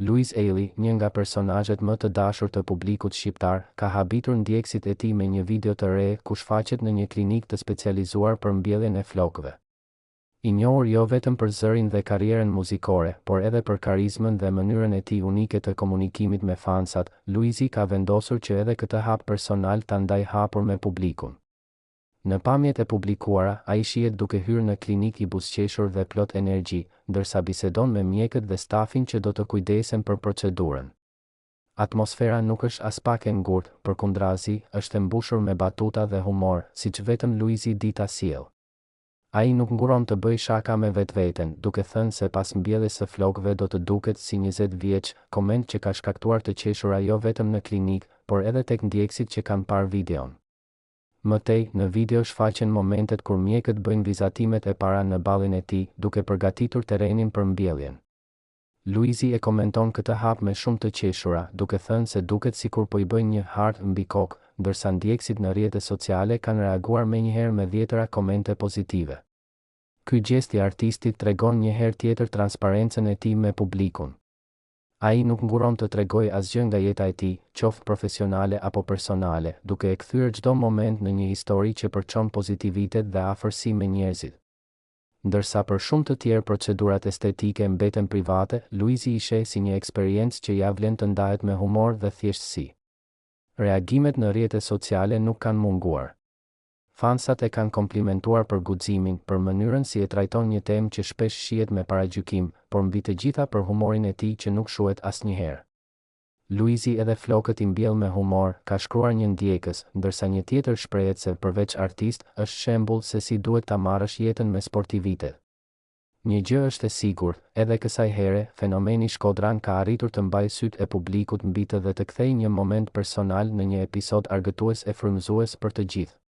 Louise Ailey, një nga personazhet më të dashur të publikut shqiptar, ka habitur ndjekësit e tij me një video të re ku shfaqet në një klinikë të specializuar për mbjelljen e flokëve. I njohur jo vetëm për zërin dhe karrierën muzikore, por edhe për karizmën dhe mënyrën e tij unike të komunikimit me fansat, Louise ka vendosur që edhe këtë hap personal ta ndajë hapur me publikun. Në pamjet e publikuara, ai shihet duke hyrë në klinikë i buzëqeshur dhe plot energji, ndërsa bisedon me mjekët dhe stafin që do të kujdesen për procedurën. Atmosfera nuk është as pak e ngurtë, përkundrazi, është e mbushur me batuta dhe humor, siç vetëm Louise di ta sjellë. Ai nuk nguron të bëjë shaka me vetveten, duke thënë se pas mbjelljes së flokëve do të duket si 20 vjeç, koment që ka shkaktuar të qeshura jo vetëm në klinikë, por edhe tek ndjekësit që kanë parë videon. Më tej, në video shfaqen momentet kur mjekët bëjnë vizatimet e para në ballin e tij, duke përgatitur terrenin për mbjelljen. Louise e komenton këtë hap me shumë të qeshura, duke thënë se duket sikur po i bëjnë një hartë mbi kokë, ndërsa ndjekësit në rrjetet sociale kanë reaguar menjëherë me dhjetëra komente pozitive. Ky gjest i artistit tregon një herë tjetër transparencën e tij me publikun. Ai nuk nguron të tregojë asgjë nga jeta e tij, qoftë profesionale apo personale, duke e kthyer çdo moment në një histori që përçon pozitivitet dhe afërsi me njerëzit. Ndërsa për shumë të tjerë procedurat estetike mbeten private, Louise i sheh si një eksperiencë që ia vlen të ndahet me humor dhe thjeshtësi. Reagimet në rrjetet sociale nuk kanë munguar. Fansat e kanë komplimentuar për guximin, për mënyrën si e trajton një temë që shpesh shihet me paragjykim, por mbi të gjitha për humorin e tij që nuk shuhet asnjëherë. Louise edhe flokët i mbjell me humor, ka shkruar një ndjekës, ndërsa një tjetër shprehet se përveç artist, është shembull se si duhet ta marrësh jetën me sportivitet. Një gjë është e sigurt, edhe kësaj here, fenomeni Shkodran ka arritur të mbajë sytë e publikut mbi të dhe të kthejë një moment personal në një episod argëtues e frymëzues për të gjithë.